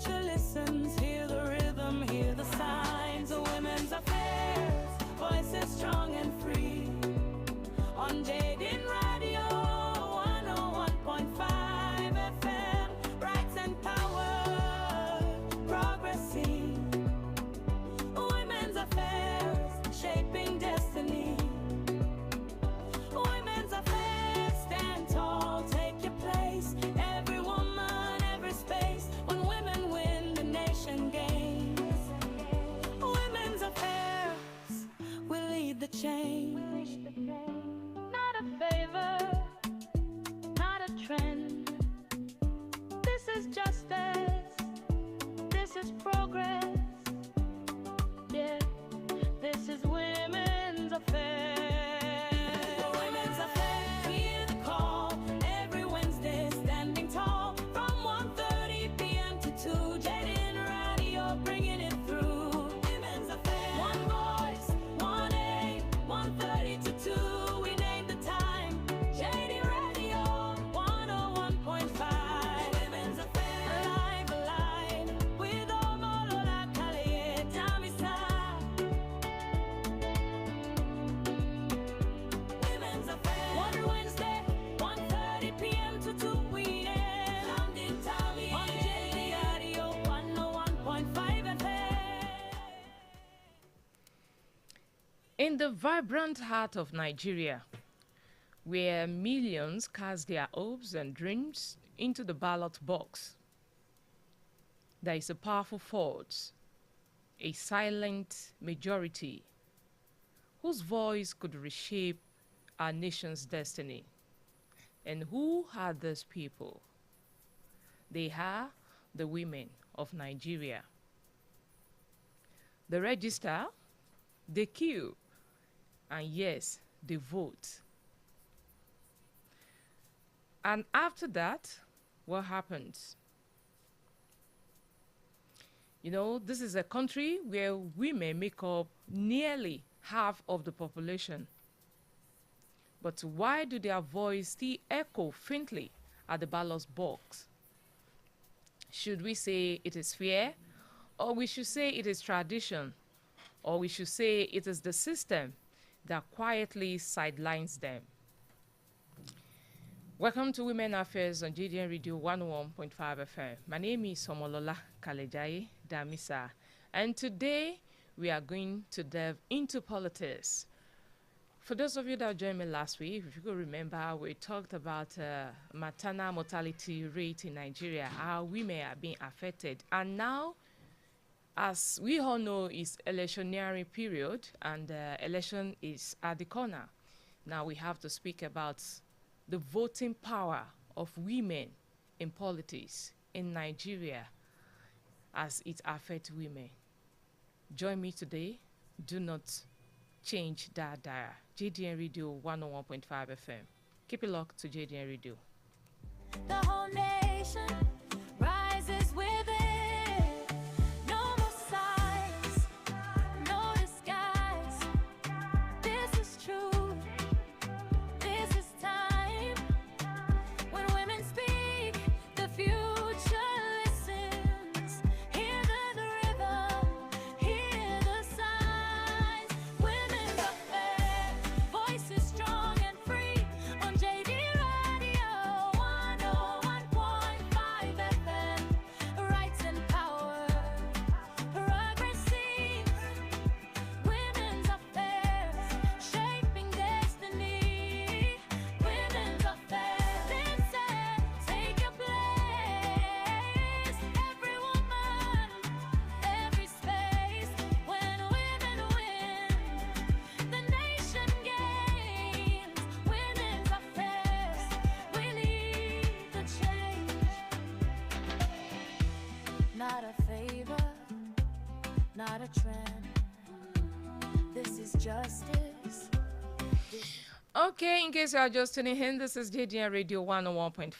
future listens. Hear the rhythm, hear the signs of women's affairs. Voices strong and free. On Jadin Radio 101.5 FM. Rights and power, progressing. Women's affairs, shaping destiny. Women's affairs, stand tall, take your place. Every woman, every space. When women win, the nation gains. Women's affairs will lead the change. Not a favor, not a trend. This is justice, this is progress. Yeah, this is women's affairs. Women's affairs, hear the call. Every Wednesday, standing tall. From 1:30 p.m. to 2, Jadin Radio, bringing it through. Women's affairs, one voice, one aim. 1:30 to 2, we name the time. Jadin Radio 101.5. Women's affairs, alive, alive. With OMOLOLA, Damisa. Women's affairs, one Wednesday, 1:30 p.m. to 2, we name. London, Tommy, on Jadin Radio 101.5 FM. In the vibrant heart of Nigeria, where millions cast their hopes and dreams into the ballot box, there is a powerful force, a silent majority, whose voice could reshape our nation's destiny. And who are these people? They are the women of Nigeria. They register, they queue, and yes, they vote. And after that, what happens? You know, this is a country where women make up nearly half of the population. But why do their voice still echo faintly at the ballot box? Should we say it is fear? Or we should say it is tradition? Or we should say it is the system that quietly sidelines them? Welcome to Women Affairs on GDN Radio 101.5 FM. My name is OMOLOLA Damisa, and today we are going to delve into politics. For those of you that joined me last week, if you could remember, we talked about maternal mortality rate in Nigeria, how women are being affected. And now, as we all know, it's electioneering period, and election is at the corner. Now we have to speak about the voting power of women in politics in Nigeria as it affects women. Join me today. Do not change that dial. JDN Radio 101.5 FM. Keep it locked to JDN Radio. The whole nation rises with it. No more sighs, no disguise. This is true. This is time. When women speak, the future listens. Hear the rhythm, hear the signs. Women's affairs, voices strong and free. On JD Radio 101.5 FM. Rights and power, progressing. Women's affairs, shaping destiny. Women's affairs, listen, take your place. Every woman, every space. When women win, the nation gains. Women's affairs, we lead the change. Not a favor, not a trend. This is justice. Okay, in case you are just tuning in, this is JDN Radio 101.5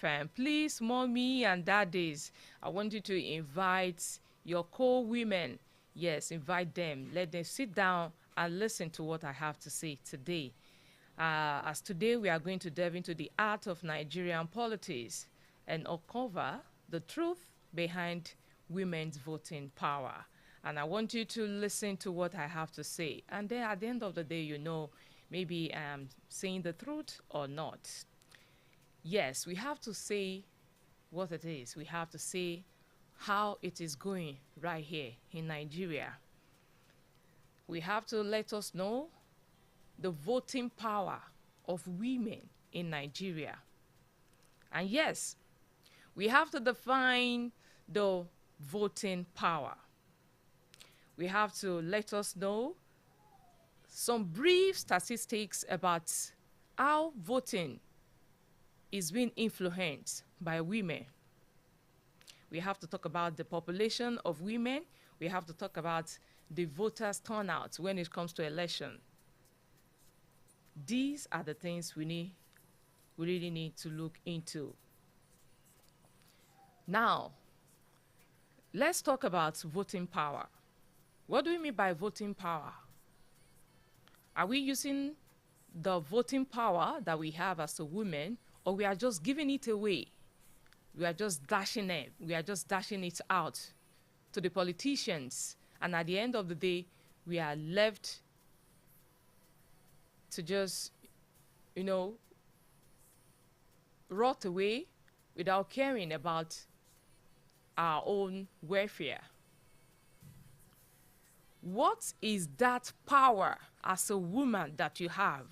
FM. Please, mommy and daddies, I want you to invite your co-women. Yes, invite them. Let them sit down and listen to what I have to say today. As today we are going to delve into the art of Nigerian politics and uncover the truth behind women's voting power. And I want you to listen to what I have to say. And then at the end of the day, you know, maybe I'm saying the truth or not. Yes, we have to say what it is. We have to say how it is going right here in Nigeria. We have to let us know the voting power of women in Nigeria. And yes, we have to define the voting power. We have to let us know some brief statistics about how voting is being influenced by women. We have to talk about the population of women. We have to talk about the voters' turnout when it comes to election. These are the things we really need to look into. Now, let's talk about voting power. What do we mean by voting power? Are we using the voting power that we have as a woman, or we are just giving it away? We are just dashing it. We are just dashing it out to the politicians. And at the end of the day, we are left to just, you know, rot away without caring about our own welfare. What is that power as a woman that you have?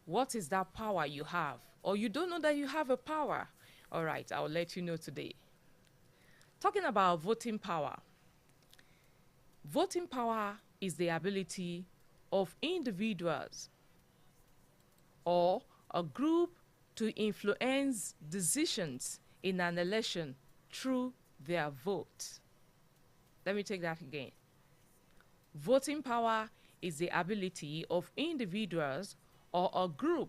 What is that power you have? Or you don't know that you have a power? All right, I'll let you know today. Talking about voting power. Voting power is the ability of individuals or a group to influence decisions in an election through their vote. Let me take that again. Voting power is the ability of individuals or a group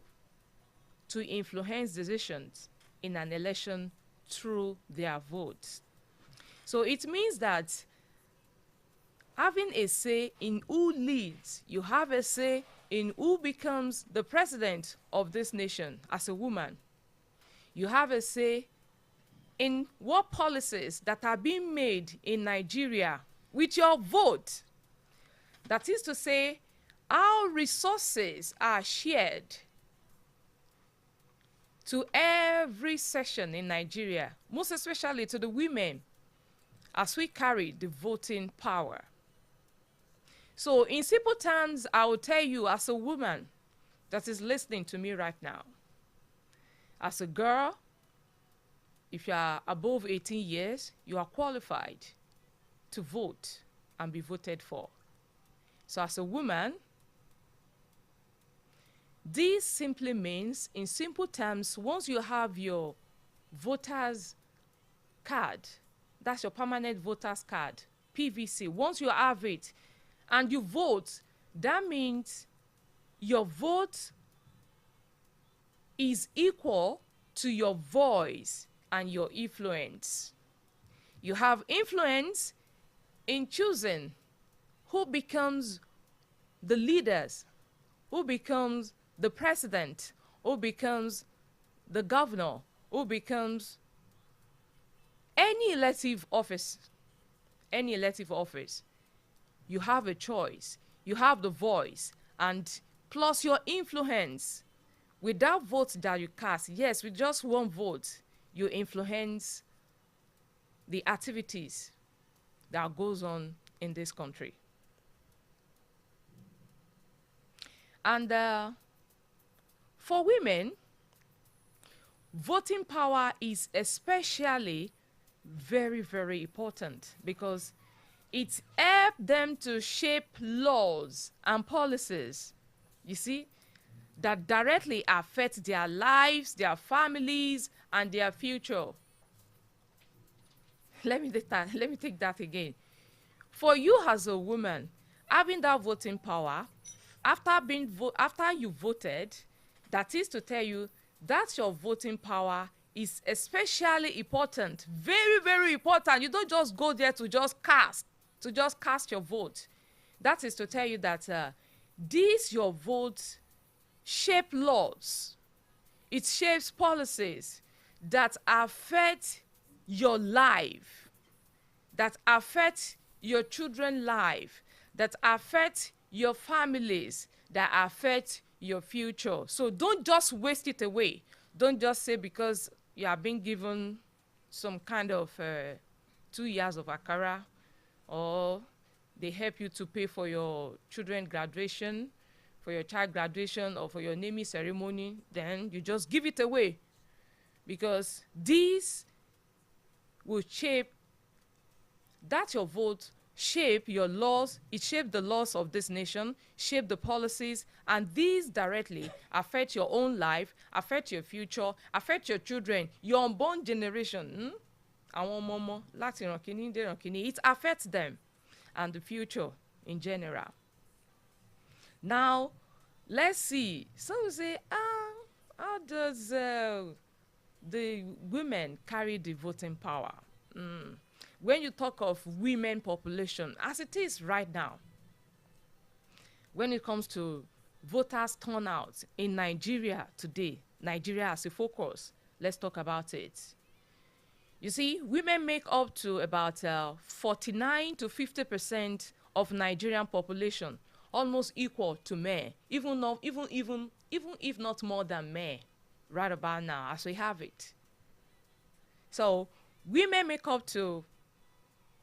to influence decisions in an election through their votes. So it means that having a say in who leads, you have a say in who becomes the president of this nation as a woman. You have a say in what policies that are being made in Nigeria with your vote. That is to say, how resources are shared to every section in Nigeria, most especially to the women, as we carry the voting power. So in simple terms, I will tell you as a woman that is listening to me right now, as a girl, if you are above 18 years, you are qualified to vote and be voted for. So as a woman, this simply means, in simple terms, once you have your voter's card, that's your permanent voter's card, PVC, once you have it and you vote, that means your vote is equal to your voice and your influence. You have influence in choosing who becomes the leaders, who becomes the president, who becomes the governor, who becomes any elective office. Any elective office. You have a choice. You have the voice. And plus your influence. With that vote that you cast, yes, with just one vote, you influence the activities that goes on in this country. And for women, voting power is especially very, very important because it helps them to shape laws and policies, you see, that directly affect their lives, their families, and their future. Let me take that again. For you as a woman, having that voting power, after you voted, that is to tell you that your voting power is especially important, very, very important. You don't just go there to just cast your vote. That is to tell you that this your vote shape laws. It shapes policies that affect your life, that affect your children's life, that affect your families, that affect your future. So don't just waste it away. Don't just say because you are being given some kind of 2 years of akara, or they help you to pay for your children graduation, for your child graduation, or for your naming ceremony, then you just give it away, because these will shape, that your vote shape your laws, it shapes the laws of this nation, shape the policies, and these directly affect your own life, affect your future, affect your children, your unborn generation. Àwọn ọmọ ọmọ láti ìran kìíní dé ìran kìíní, it affects them and the future in general. Now, let's see. Some will say, how does the women carry the voting power? When you talk of women population, as it is right now, when it comes to voters turnout in Nigeria today, Nigeria as a focus, let's talk about it. You see, women make up to about 49 to 50% of Nigerian population, almost equal to men, even if not more than men, right about now as we have it. So women make up to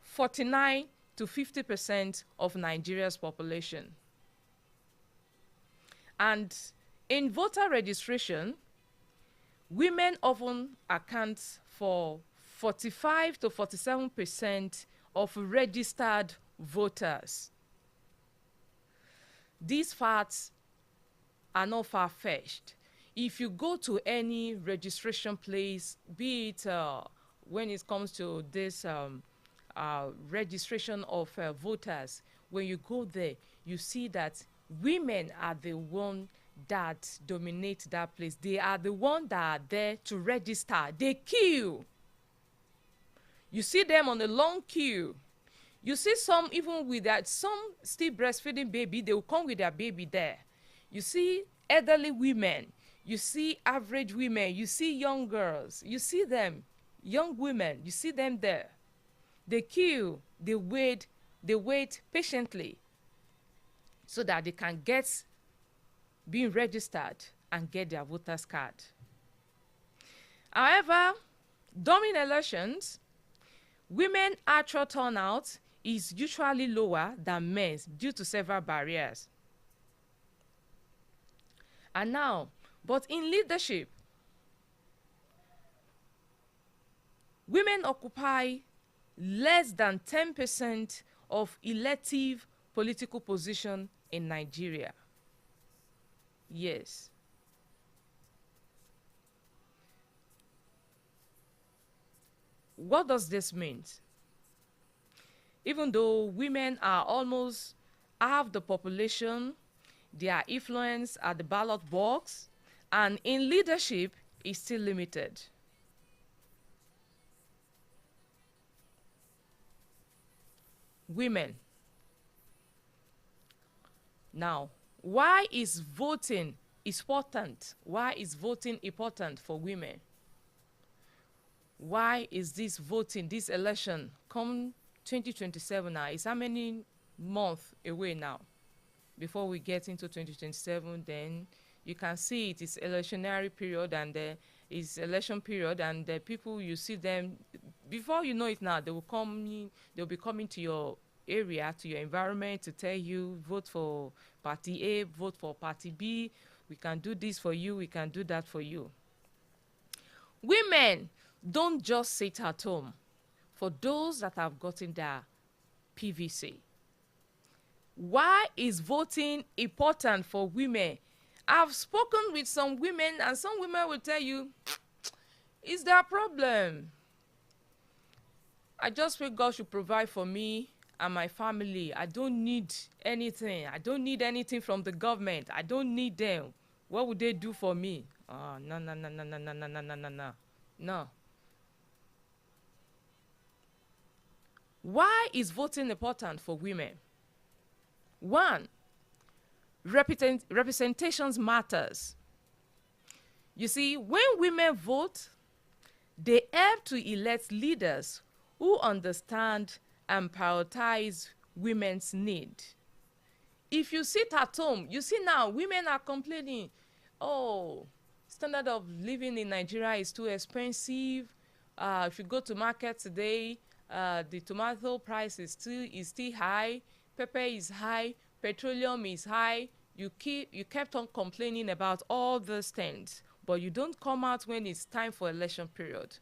49 to 50% of Nigeria's population. And in voter registration, women often account for 45 to 47% of registered voters. These facts are not far-fetched. If you go to any registration place, be it when it comes to this registration of voters, when you go there, you see that women are the one that dominate that place. They are the one that are there to register. They queue. You see them on a long queue. You see some even with that, some still breastfeeding baby, they will come with their baby there. You see elderly women, you see average women, you see young girls, you see them, young women, you see them there. They queue, they wait patiently so that they can get being registered and get their voters card. However, during elections, women actual turnout is usually lower than men's due to several barriers. And now, but in leadership, women occupy less than 10% of elective political position in Nigeria. Yes. What does this mean? Even though women are almost half the population, their influence at the ballot box and in leadership is still limited. Women. Now, why is voting important? Why is voting important for women? Why is this voting, this election, come 2027 now? It's how many months away now before we get into 2027? Then you can see it is electionary period, and it's election period, and the people, you see them, before you know it now, they will come in, they'll be coming to your area, to your environment, to tell you, vote for party A, vote for party B, we can do this for you, we can do that for you. Women don't just sit at home. For those that have gotten their PVC, why is voting important for women? I've spoken with some women, and some women will tell you, it's their problem. I just feel God should provide for me and my family. I don't need anything. I don't need anything from the government. I don't need them. What would they do for me? Oh, no, no, no, no, no, no, no, no, no, no, no. No. Why is voting important for women? One, representations matters. You see, when women vote, they help to elect leaders who understand and prioritize women's need. If you sit at home, you see now women are complaining, oh, standard of living in Nigeria is too expensive. If you go to market today, the tomato price is still high, pepper is high, petroleum is high. You kept on complaining about all those things, but you don't come out when it's time for election period.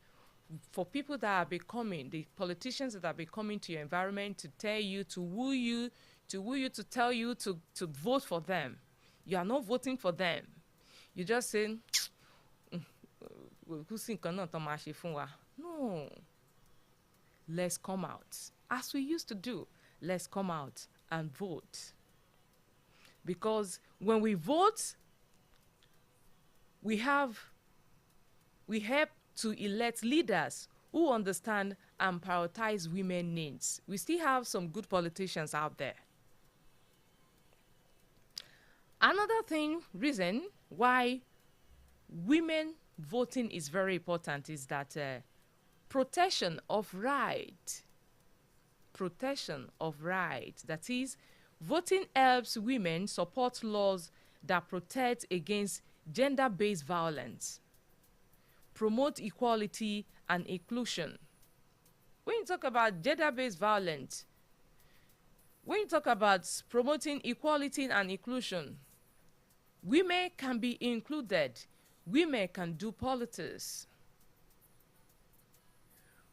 For people that are becoming, the politicians that are becoming to your environment to tell you, to woo you, to tell you to vote for them. You are not voting for them. You just say, no. Let's come out. As we used to do, let's come out and vote. Because when we vote, we help to elect leaders who understand and prioritize women's needs. We still have some good politicians out there. Another reason why women voting is very important is that protection of right. Protection of right. That is, voting helps women support laws that protect against gender-based violence, promote equality and inclusion. When you talk about gender-based violence, when you talk about promoting equality and inclusion, women can be included. Women can do politics.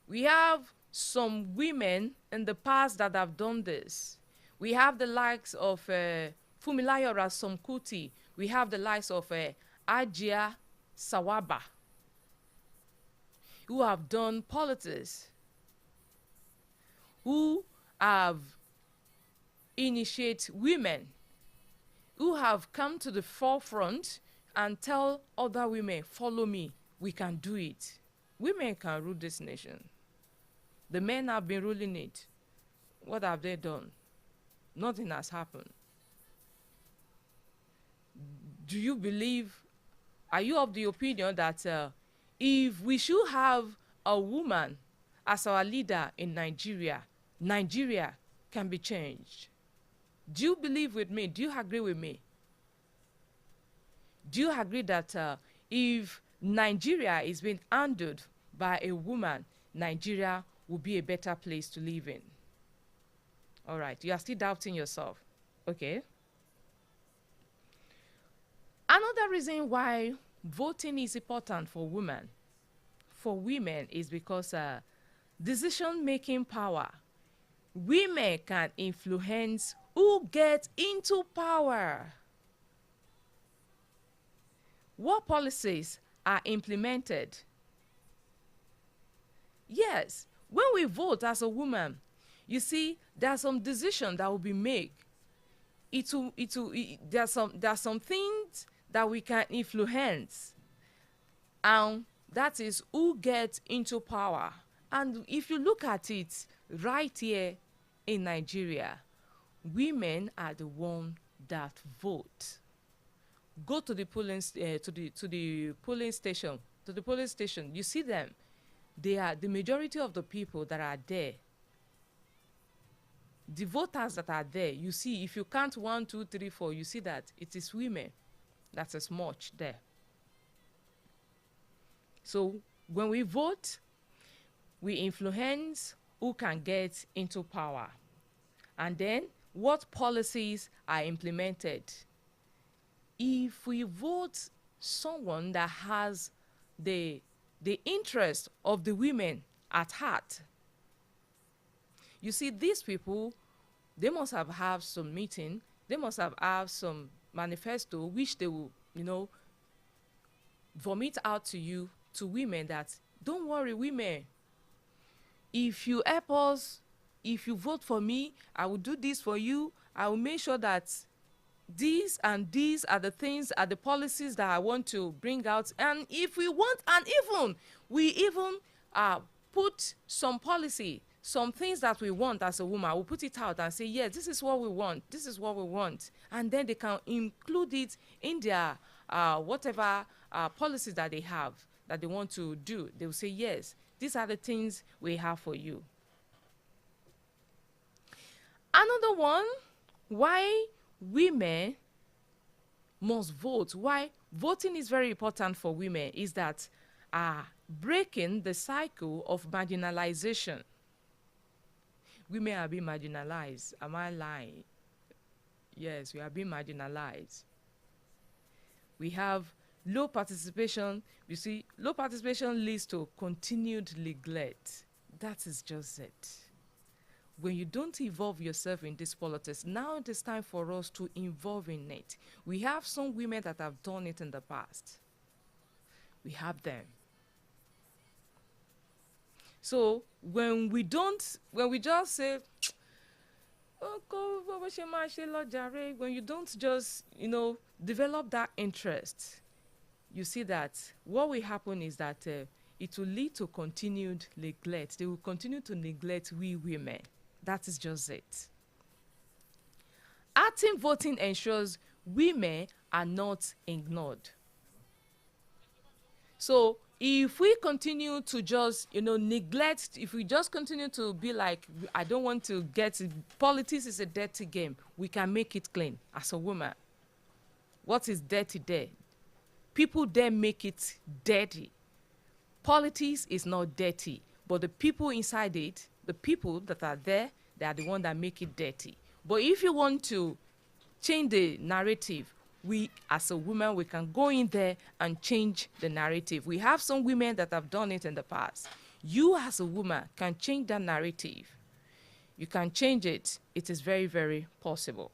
We have some women in the past that have done this. We have the likes of Fumilayo Ransome-Kuti. We have the likes of Ajia Sawaba, who have done politics, who have initiated women, who have come to the forefront and tell other women, follow me, we can do it. Women can rule this nation. The men have been ruling it. What have they done? Nothing has happened. Do you believe, are you of the opinion that if we should have a woman as our leader in Nigeria, Nigeria can be changed? Do you believe with me? Do you agree with me? Do you agree that if Nigeria is being handled by a woman, Nigeria will be a better place to live in? All right, you are still doubting yourself. Okay. Another reason why voting is important for women is because decision-making power. Women can influence who gets into power. What policies are implemented? Yes, when we vote as a woman, you see, there are some decisions that will be made. There are some things that we can influence, and that is who gets into power. And if you look at it right here in Nigeria, women are the ones that vote. Go to the polling station. You see them. They are the majority of the people that are there. The voters that are there, you see, if you count 1, 2, 3, 4, you see that it is women that is much there. So when we vote, we influence who can get into power. And then what policies are implemented. If we vote someone that has the interest of the women at heart, you see, these people, they must have some meeting, they must have some manifesto which they will, vomit out to you, to women, that don't worry, women, if you help us, if you vote for me, I will do this for you. I will make sure that these and these are the things, are the policies that I want to bring out. And if we want, and we even put some policy, some things that we want as a woman, we'll put it out and say, yes, this is what we want, this is what we want. And then they can include it in their whatever policies that they have, that they want to do. They will say, yes, these are the things we have for you. Another one, why women must vote, why voting is very important for women, is that breaking the cycle of marginalization. Women are being marginalized. Am I lying? Yes, we are being marginalized. We have low participation. You see, low participation leads to continued neglect. That is just it. When you don't involve yourself in this politics, now it is time for us to involve in it. We have some women that have done it in the past. We have them. So when we just say, when you don't just, develop that interest, you see that what will happen is that it will lead to continued neglect. They will continue to neglect we women. That is just it. Active voting ensures women are not ignored. So if we continue to just, neglect, if we just continue to be like, I don't want to get, politics is a dirty game, we can make it clean as a woman. What is dirty there? People there make it dirty. Politics is not dirty, but the people inside it, the people that are there, they are the ones that make it dirty. But if you want to change the narrative, we as a woman, we can go in there and change the narrative. We have some women that have done it in the past. You as a woman can change that narrative. You can change it. It is very, very possible.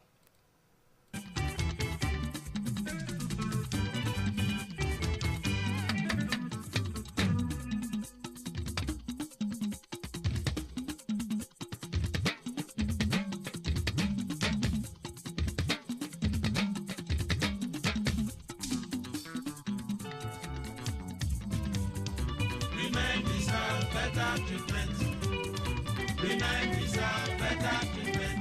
Women deserve better treatment. Women deserve better treatment.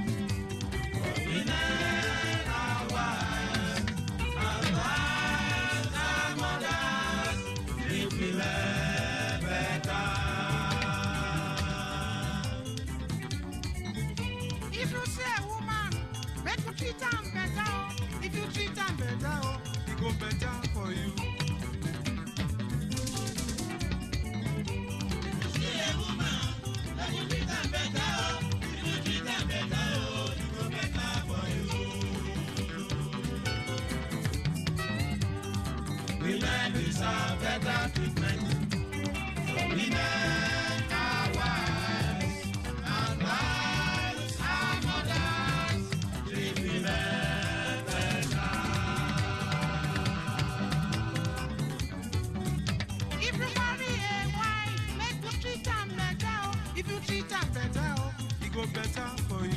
For women are wives, and wives are mothers. Treat women better. If you say a woman, make you treat them better. If you treat them better, it go better for you. Women deserve better treatment. For women are wives, and wives are mothers. Treat women better. If you marry a wife, make you treat them better. If you treat them better, it go better for you.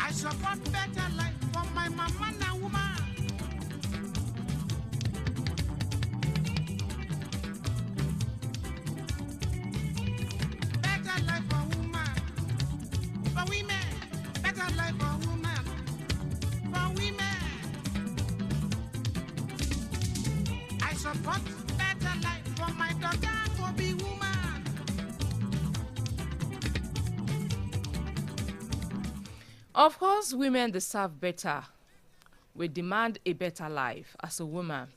I support better life for my mama and woman. Better life for woman, for women. Better life for woman, for women. I support better life for my daughter to be woman. Of course, women deserve better. We demand a better life as a woman.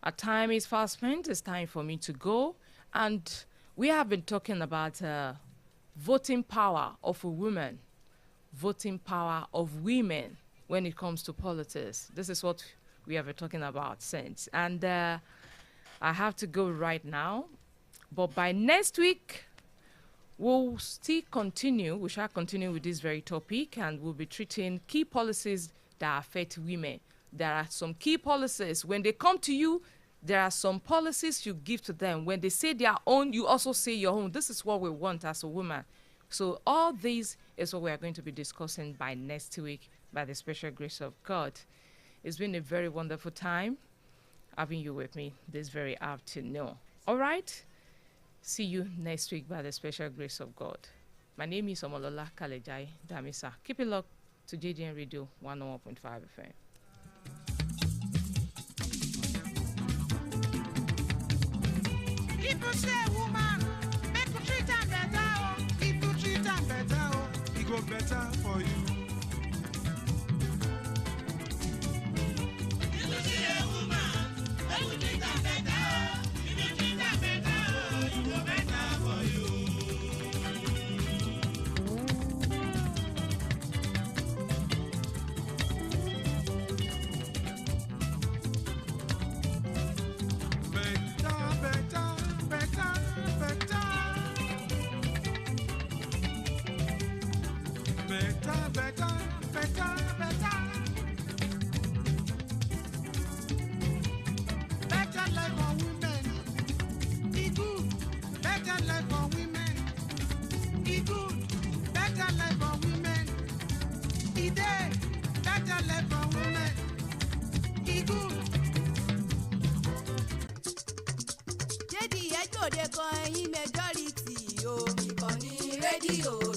Our time is fast spent. It's time for me to go. And we have been talking about voting power of a woman, voting power of women when it comes to politics. This is what we have been talking about since. And I have to go right now. But by next week, we'll still continue. We shall continue with this very topic, and we'll be treating key policies that affect women. There are some key policies. When they come to you, there are some policies you give to them. When they say their own, you also say your own. This is what we want as a woman. So all these is what we are going to be discussing by next week. by the special grace of God. It's been a very wonderful time having you with me this very afternoon. All right? See you next week by the special grace of God. My name is OMOLOLA Kalejai Damisa. Keep it locked to JDN Radio 101.5 FM. If you say woman, make you treat am better, oh. If you treat am better, oh, it go better for you. If you see a woman, make you treat am better, oh. If you treat am better, oh, it go better for you. Rédíò